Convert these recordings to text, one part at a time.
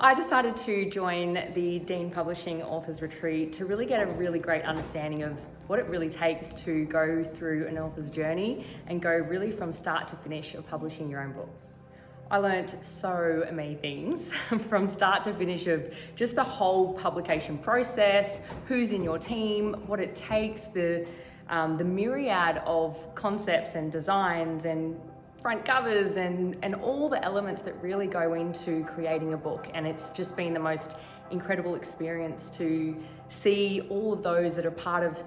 I decided to join the Dean Publishing Authors Retreat to really get a really great understanding of what it really takes to go through an author's journey and go really from start to finish of publishing your own book. I learnt so many things from start to finish of just the whole publication process, who's in your team, what it takes, the myriad of concepts and designs and front covers and all the elements that really go into creating a book. And it's just been the most incredible experience to see all of those that are part of,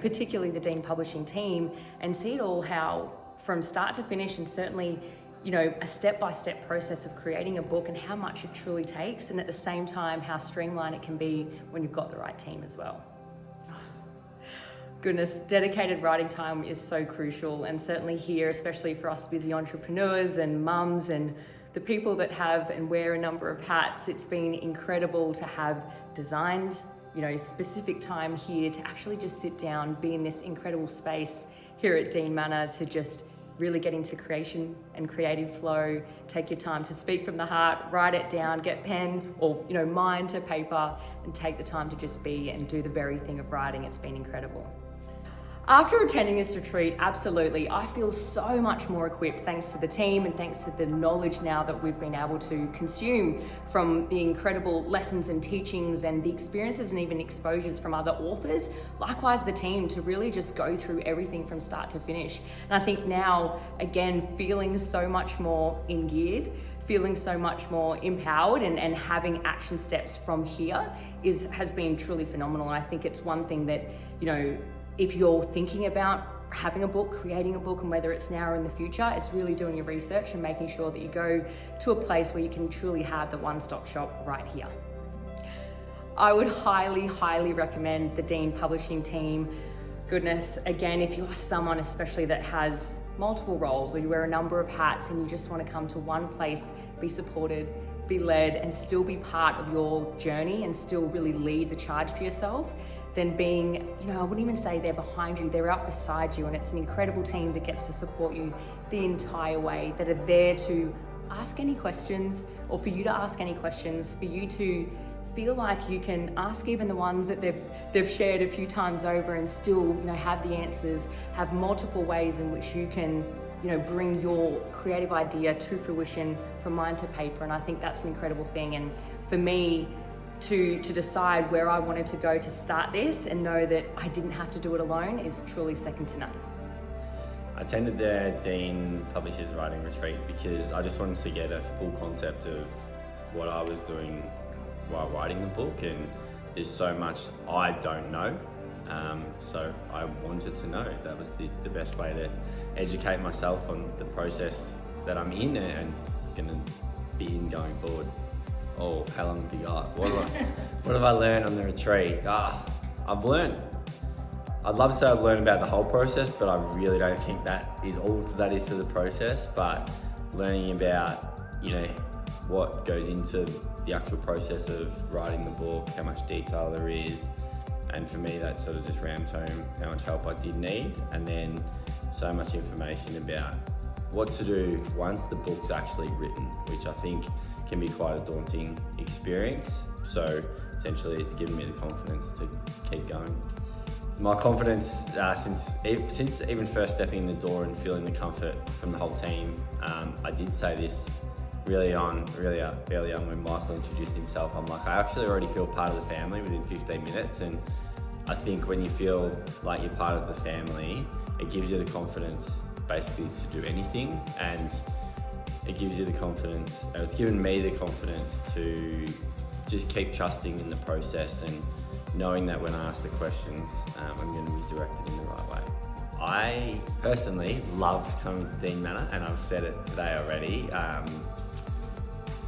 particularly the Dean Publishing team, and see it all how from start to finish, and certainly a step-by-step process of creating a book and how much it truly takes, and at the same time how streamlined it can be when you've got the right team as well. Goodness, dedicated writing time is so crucial, and certainly here, especially for us busy entrepreneurs and mums and the people that have and wear a number of hats, it's been incredible to have designed specific time here to actually just sit down, be in this incredible space here at Dean Manor to just really get into creation and creative flow, take your time to speak from the heart, write it down, get pen or mind to paper, and take the time to just be and do the very thing of writing. It's been incredible. After attending this retreat, absolutely, I feel so much more equipped thanks to the team and thanks to the knowledge now that we've been able to consume from the incredible lessons and teachings and the experiences and even exposures from other authors. Likewise, the team to really just go through everything from start to finish. And I think now, again, feeling so much more in geared, feeling so much more empowered and having action steps from here has been truly phenomenal. I think it's one thing that, if you're thinking about having a book, creating a book, and whether it's now or in the future, it's really doing your research and making sure that you go to a place where you can truly have the one-stop shop right here. I would highly, highly recommend the Dean Publishing team. Goodness, again, if you're someone especially that has multiple roles or you wear a number of hats and you just want to come to one place, be supported, be led, and still be part of your journey and still really lead the charge for yourself, then being, I wouldn't even say they're behind you, they're out beside you, and it's an incredible team that gets to support you the entire way, that are there to ask any questions, or for you to ask any questions, for you to feel like you can ask even the ones that they've shared a few times over and still, have the answers, have multiple ways in which you can, bring your creative idea to fruition from mind to paper. And I think that's an incredible thing. And for me, to decide where I wanted to go to start this and know that I didn't have to do it alone is truly second to none. I attended the Dean Publishers Writing Retreat because I just wanted to get a full concept of what I was doing while writing the book, and there's so much I don't know, so I wanted to know. That was the best way to educate myself on the process that I'm in and going to be in going forward. Oh, how long have you got? What have I learned on the retreat? I've learned. I'd love to say I've learned about the whole process, but I really don't think that is all that is to the process. But learning about, what goes into the actual process of writing the book, how much detail there is, and for me that sort of just rammed home how much help I did need, and then so much information about what to do once the book's actually written, which I think can be quite a daunting experience. So essentially it's given me the confidence to keep going. My confidence since even first stepping in the door and feeling the comfort from the whole team, I did say this really early on when Michael introduced himself. I'm like, I actually already feel part of the family within 15 minutes. And I think when you feel like you're part of the family, it gives you the confidence basically to do anything, and it gives you the confidence, it's given me the confidence to just keep trusting in the process and knowing that when I ask the questions, I'm going to be directed in the right way. I personally love coming to Dean Manor, and I've said it today already.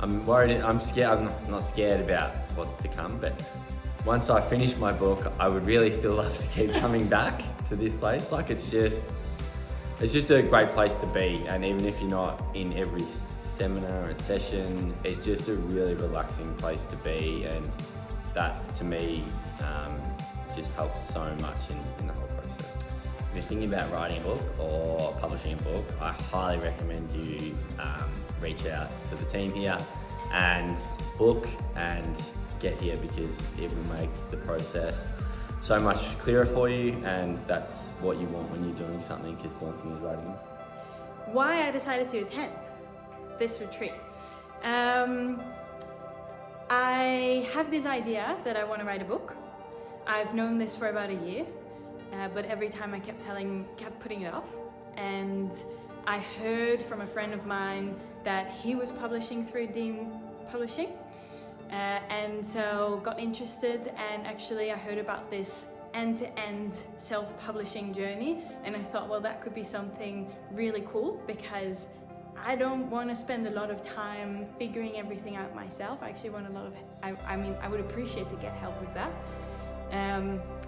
I'm worried, I'm scared, I'm not scared about what's to come, but once I finish my book, I would really still love to keep coming back to this place. Like it's just a great place to be, and even if you're not in every seminar and session, it's just a really relaxing place to be, and that to me just helps so much in the whole process. If you're thinking about writing a book or publishing a book, I highly recommend you reach out to the team here and book and get here, because it will make the process so much clearer for you, and that's what you want when you're doing something as daunting as writing. Why I decided to attend this retreat. I have this idea that I want to write a book. I've known this for about a year, but every time I kept putting it off. And I heard from a friend of mine that he was publishing through Dean Publishing, and so got interested, and actually I heard about this end-to-end self-publishing journey, and I thought, well, that could be something really cool, because I don't want to spend a lot of time figuring everything out myself. I actually want a lot of, I would appreciate to get help with that.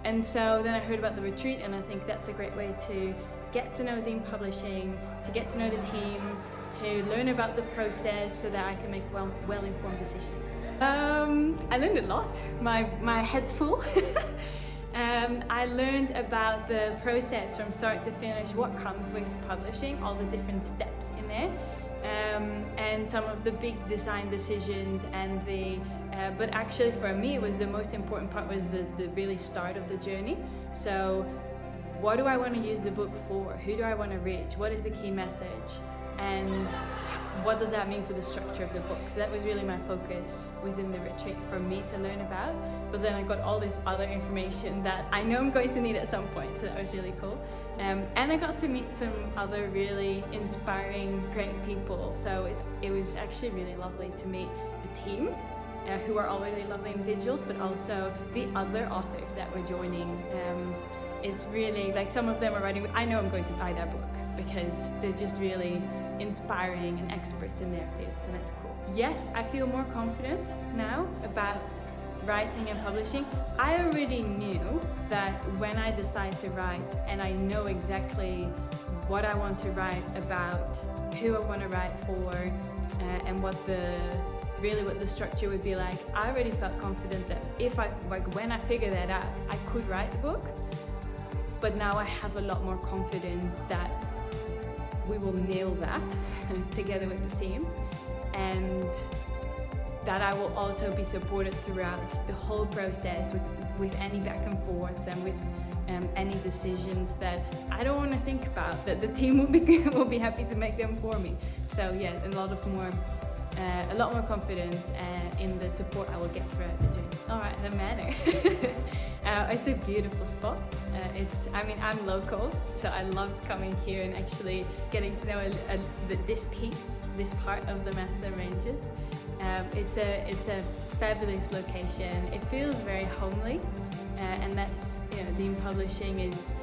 And so then I heard about the retreat, and I think that's a great way to get to know Dean Publishing, to get to know the team, to learn about the process so that I can make well-informed decisions. I learned a lot. My head's full. I learned about the process from start to finish, what comes with publishing, all the different steps in there, and some of the big design decisions, and but actually for me, it was the most important part was the really start of the journey. So what do I want to use the book for? Who do I want to reach? What is the key message? And what does that mean for the structure of the book? So that was really my focus within the retreat for me to learn about. But then I got all this other information that I know I'm going to need at some point, so that was really cool. And I got to meet some other really inspiring, great people. So it was actually really lovely to meet the team, who are all really lovely individuals, but also the other authors that were joining. It's really, like, some of them are writing, I know I'm going to buy their book because they're just really inspiring and experts in their fields, and that's cool. Yes, I feel more confident now about writing and publishing. I already knew that when I decide to write, and I know exactly what I want to write about, who I want to write for, and what the structure would be like, I already felt confident that when I figure that out, I could write the book. But now I have a lot more confidence that we will nail that together with the team, and that I will also be supported throughout the whole process with any back and forth, and with any decisions that I don't want to think about, that the team will be happy to make them for me. So yeah, a lot more confidence in the support I will get throughout the journey. All right, the manor. It's a beautiful spot. I'm local, so I loved coming here and actually getting to know this part of the Master Ranges. It's a fabulous location. It feels very homely, and that's, Dean Publishing is.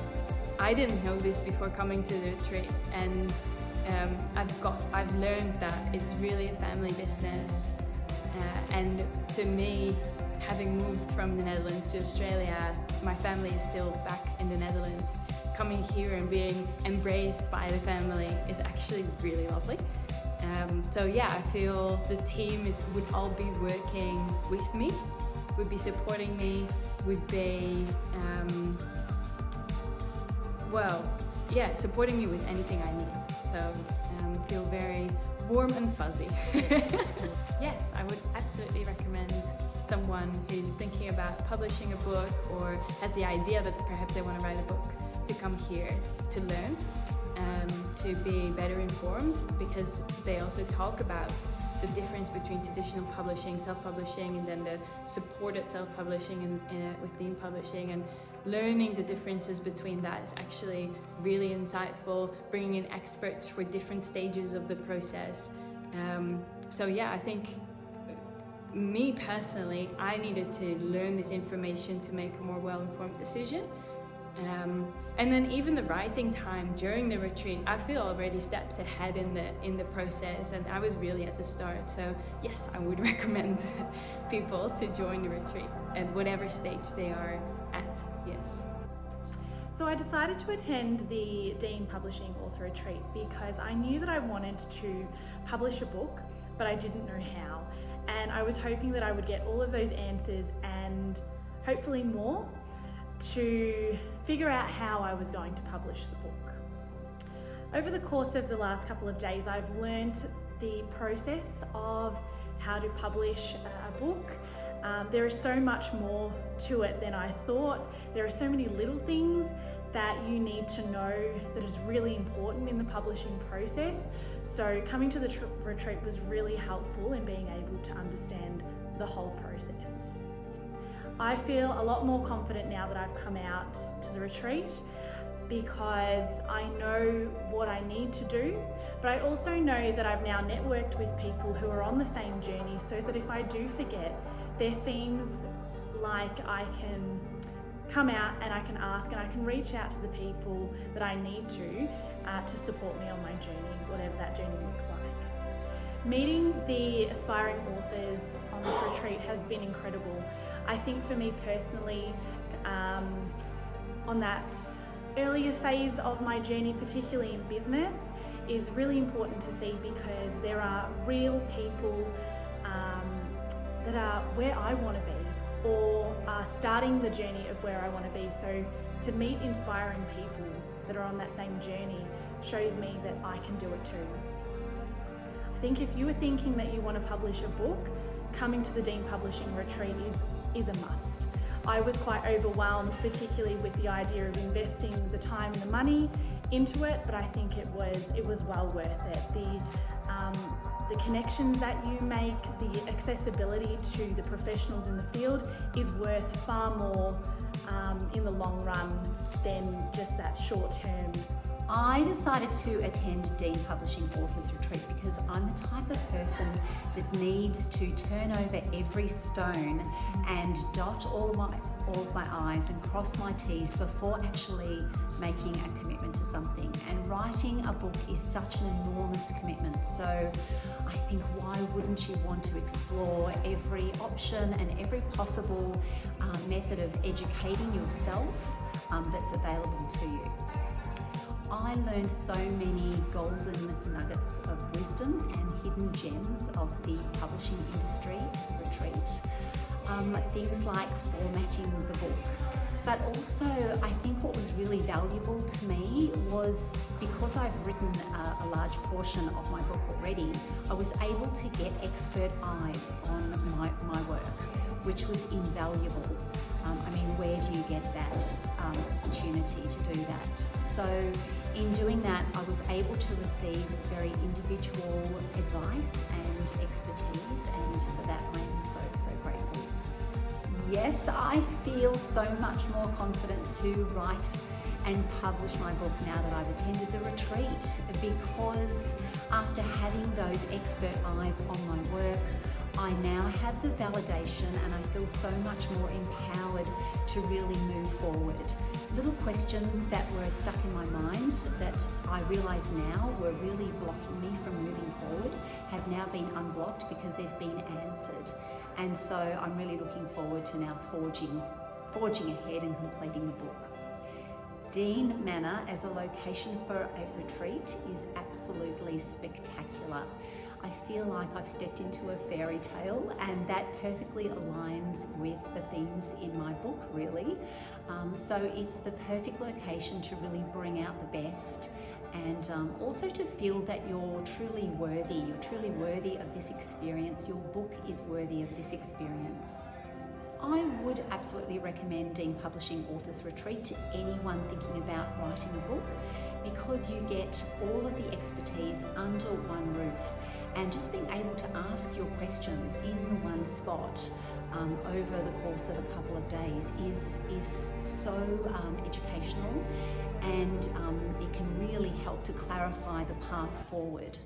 I didn't know this before coming to the retreat, and I've learned that it's really a family business, and to me, having moved from the Netherlands to Australia, my family is still back in the Netherlands. Coming here and being embraced by the family is actually really lovely. So yeah, I feel the team would all be working with me, would be supporting me, would be, supporting me with anything I need. So feel very warm and fuzzy. Yes, I would absolutely recommend someone who's thinking about publishing a book, or has the idea that perhaps they want to write a book, to come here to learn, to be better informed, because they also talk about the difference between traditional publishing, self-publishing, and then the supported self-publishing with Dean Publishing, and learning the differences between that is actually really insightful, bringing in experts for different stages of the process. So yeah, I think me personally, I needed to learn this information to make a more well-informed decision. And then even the writing time during the retreat, I feel already steps ahead in the process, and I was really at the start. So yes, I would recommend people to join the retreat at whatever stage they are at. Yes. So I decided to attend the Dean Publishing Author Retreat because I knew that I wanted to publish a book, but I didn't know how. And I was hoping that I would get all of those answers, and hopefully more, to figure out how I was going to publish the book. Over the course of the last couple of days, I've learned the process of how to publish a book. There is so much more to it than I thought. There are so many little things that you need to know that is really important in the publishing process. So coming to the retreat was really helpful in being able to understand the whole process. I feel a lot more confident now that I've come out to the retreat because I know what I need to do, but I also know that I've now networked with people who are on the same journey, so that if I do forget, there seems like I can come out and I can ask and I can reach out to the people that I need to support me on my journey, whatever that journey looks like. Meeting the aspiring authors on this retreat has been incredible. I think for me personally, on that earlier phase of my journey, particularly in business, is really important to see because there are real people that are where I want to be or are starting the journey of where I want to be. So to meet inspiring people that are on that same journey shows me that I can do it too. I think if you are thinking that you want to publish a book, coming to the Dean Publishing Retreat is a must. I was quite overwhelmed, particularly with the idea of investing the time and the money into it, but I think it was well worth it. The connections that you make, the accessibility to the professionals in the field is worth far more in the long run than just that short term. I decided to attend Dean Publishing Authors Retreat because I'm the type of person that needs to turn over every stone and dot all of my I's and cross my T's before actually making a commitment to something. And writing a book is such an enormous commitment. So I think why wouldn't you want to explore every option and every possible method of educating yourself that's available to you. I learned so many golden nuggets of wisdom and hidden gems of the publishing industry retreat. Things like formatting the book. But also, I think what was really valuable to me was because I've written a large portion of my book already, I was able to get expert eyes on my work, which was invaluable. Where do you get that opportunity to do that? So in doing that, I was able to receive very individual advice and expertise, and for that I am so grateful. Yes, I feel so much more confident to write and publish my book now that I've attended the retreat, because after having those expert eyes on my work, I now have the validation and I feel so much more empowered to really move forward. Little questions that were stuck in my mind that I realise now were really blocking me from moving forward have now been unblocked because they've been answered. And so I'm really looking forward to now forging ahead and completing the book. Dean Manor as a location for a retreat is absolutely spectacular. I feel like I've stepped into a fairy tale, and that perfectly aligns with the themes in my book, really. So it's the perfect location to really bring out the best, and also to feel that you're truly worthy of this experience. Your book is worthy of this experience. I would absolutely recommend Dean Publishing Authors Retreat to anyone thinking about writing a book, because you get all of the expertise under one roof, and just being able to ask your questions in the one spot over the course of a couple of days is so educational, and it can really help to clarify the path forward.